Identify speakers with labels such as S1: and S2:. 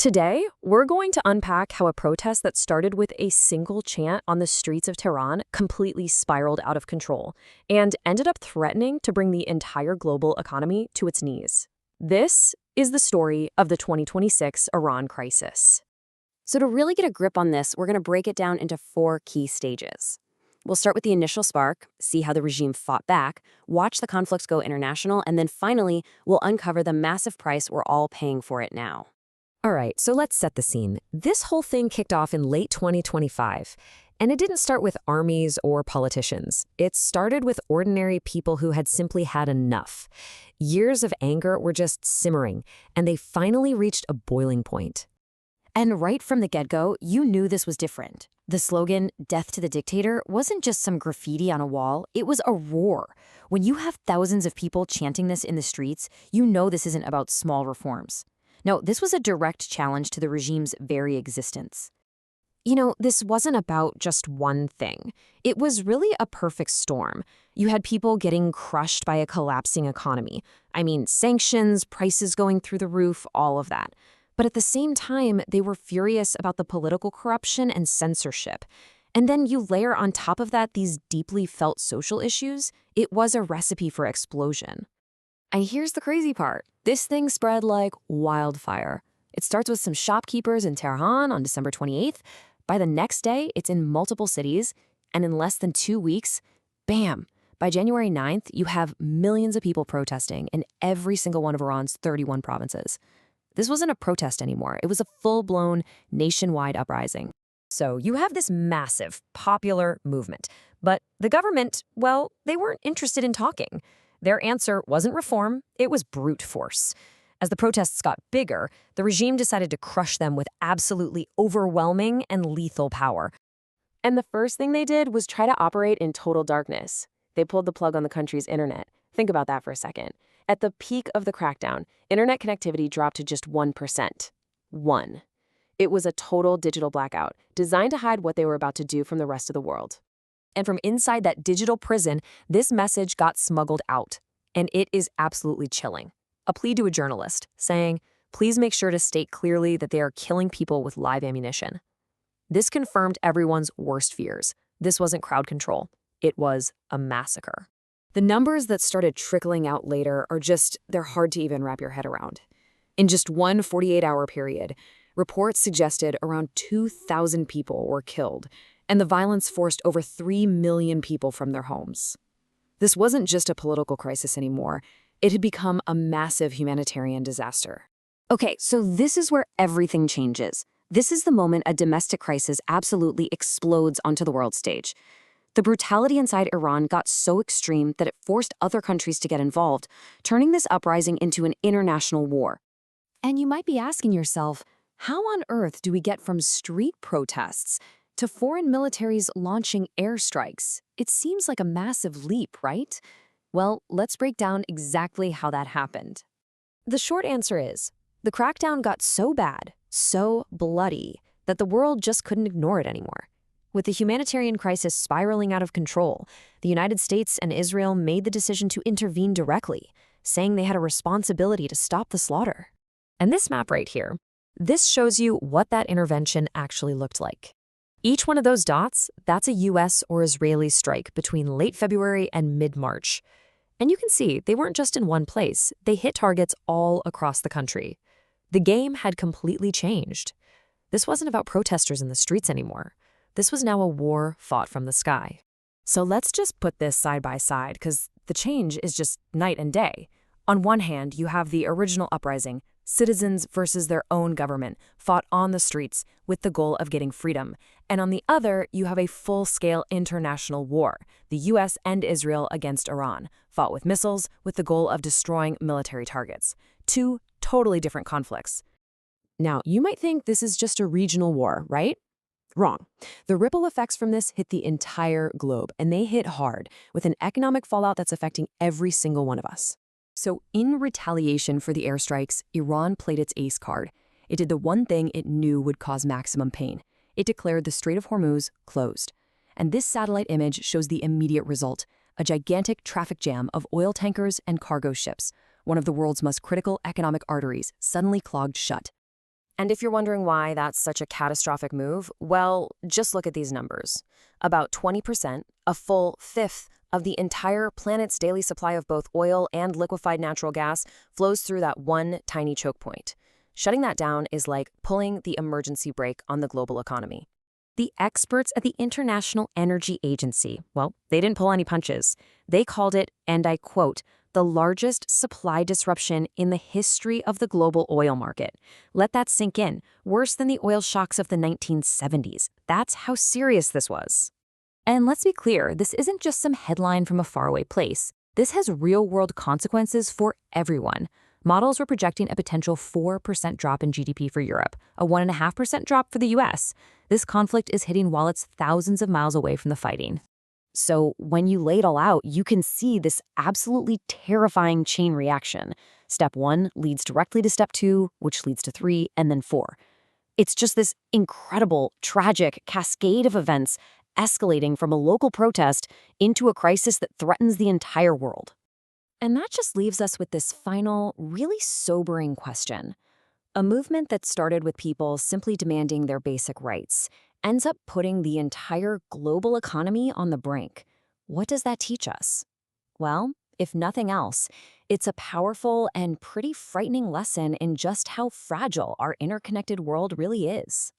S1: Today, we're going to unpack how a protest that started with a single chant on the streets of Tehran completely spiraled out of control and ended up threatening to bring the entire global economy to its knees. This is the story of the 2026 Iran crisis.
S2: So to really get a grip on this, we're going to break it down into 4 key stages. We'll start with the initial spark, see how the regime fought back, watch the conflicts go international, and then finally, we'll uncover the massive price we're all paying for it now.
S3: All right, so let's set the scene. This whole thing kicked off in late 2025, and it didn't start with armies or politicians. It started with ordinary people who had simply had enough. Years of anger were just simmering, and they finally reached a boiling point.
S2: And right from the get-go, you knew this was different. The slogan, "Death to the Dictator," wasn't just some graffiti on a wall, it was a roar. When you have thousands of people chanting this in the streets, you know this isn't about small reforms. No, this was a direct challenge to the regime's very existence.
S3: This wasn't about just one thing. It was really a perfect storm. You had people getting crushed by a collapsing economy. Sanctions, prices going through the roof, all of that. But at the same time, they were furious about the political corruption and censorship. And then you layer on top of that these deeply felt social issues. It was a recipe for explosion.
S2: And here's the crazy part. This thing spread like wildfire. It starts with some shopkeepers in Tehran on December 28th. By the next day, it's in multiple cities. And in less than 2 weeks, bam! By January 9th, you have millions of people protesting in every single one of Iran's 31 provinces. This wasn't a protest anymore. It was a full-blown nationwide uprising.
S3: So you have this massive, popular movement. But the government, well, they weren't interested in talking. Their answer wasn't reform, it was brute force. As the protests got bigger, the regime decided to crush them with absolutely overwhelming and lethal power.
S1: And the first thing they did was try to operate in total darkness. They pulled the plug on the country's internet. Think about that for a second. At the peak of the crackdown, internet connectivity dropped to just 1%. 1. It was a total digital blackout, designed to hide what they were about to do from the rest of the world.
S3: And from inside that digital prison, this message got smuggled out. And it is absolutely chilling. A plea to a journalist, saying, "Please make sure to state clearly that they are killing people with live ammunition." This confirmed everyone's worst fears. This wasn't crowd control. It was a massacre.
S2: The numbers that started trickling out later they're hard to even wrap your head around. In just one 48-hour period, reports suggested around 2,000 people were killed, and the violence forced over 3 million people from their homes. This wasn't just a political crisis anymore. It had become a massive humanitarian disaster. Okay, so this is where everything changes. This is the moment a domestic crisis absolutely explodes onto the world stage. The brutality inside Iran got so extreme that it forced other countries to get involved, turning this uprising into an international war. And you might be asking yourself, how on earth do we get from street protests to foreign militaries launching airstrikes? It seems like a massive leap, right? Well, let's break down exactly how that happened.
S3: The short answer is, the crackdown got so bad, so bloody, that the world just couldn't ignore it anymore. With the humanitarian crisis spiraling out of control, the United States and Israel made the decision to intervene directly, saying they had a responsibility to stop the slaughter. And this map right here, this shows you what that intervention actually looked like. Each one of those dots, that's a US or Israeli strike between late February and mid-March. And you can see they weren't just in one place, they hit targets all across the country. The game had completely changed. This wasn't about protesters in the streets anymore. This was now a war fought from the sky. So let's just put this side by side, because the change is just night and day. On one hand, you have the original uprising, citizens versus their own government, fought on the streets with the goal of getting freedom. And on the other, you have a full-scale international war, the US and Israel against Iran, fought with missiles with the goal of destroying military targets. 2 totally different conflicts. Now, you might think this is just a regional war, right? Wrong. The ripple effects from this hit the entire globe, and they hit hard, with an economic fallout that's affecting every single one of us. So in retaliation for the airstrikes, Iran played its ace card. It did the one thing it knew would cause maximum pain. It declared the Strait of Hormuz closed. And this satellite image shows the immediate result, a gigantic traffic jam of oil tankers and cargo ships, one of the world's most critical economic arteries, suddenly clogged shut.
S1: And if you're wondering why that's such a catastrophic move, well, just look at these numbers. About 20%, a full fifth of the entire planet's daily supply of both oil and liquefied natural gas flows through that one tiny choke point. Shutting that down is like pulling the emergency brake on the global economy.
S3: The experts at the International Energy Agency, well, they didn't pull any punches. They called it, and I quote, the largest supply disruption in the history of the global oil market. Let that sink in. Worse than the oil shocks of the 1970s. That's how serious this was. And let's be clear, this isn't just some headline from a faraway place. This has real-world consequences for everyone. Models were projecting a potential 4% drop in GDP for Europe, a 1.5% drop for the US. This conflict is hitting wallets thousands of miles away from the fighting. So when you lay it all out, you can see this absolutely terrifying chain reaction. Step 1 leads directly to step 2, which leads to 3, and then 4. It's just this incredible, tragic cascade of events escalating from a local protest into a crisis that threatens the entire world. And that just leaves us with this final, really sobering question. A movement that started with people simply demanding their basic rights ends up putting the entire global economy on the brink. What does that teach us? Well, if nothing else, it's a powerful and pretty frightening lesson in just how fragile our interconnected world really is.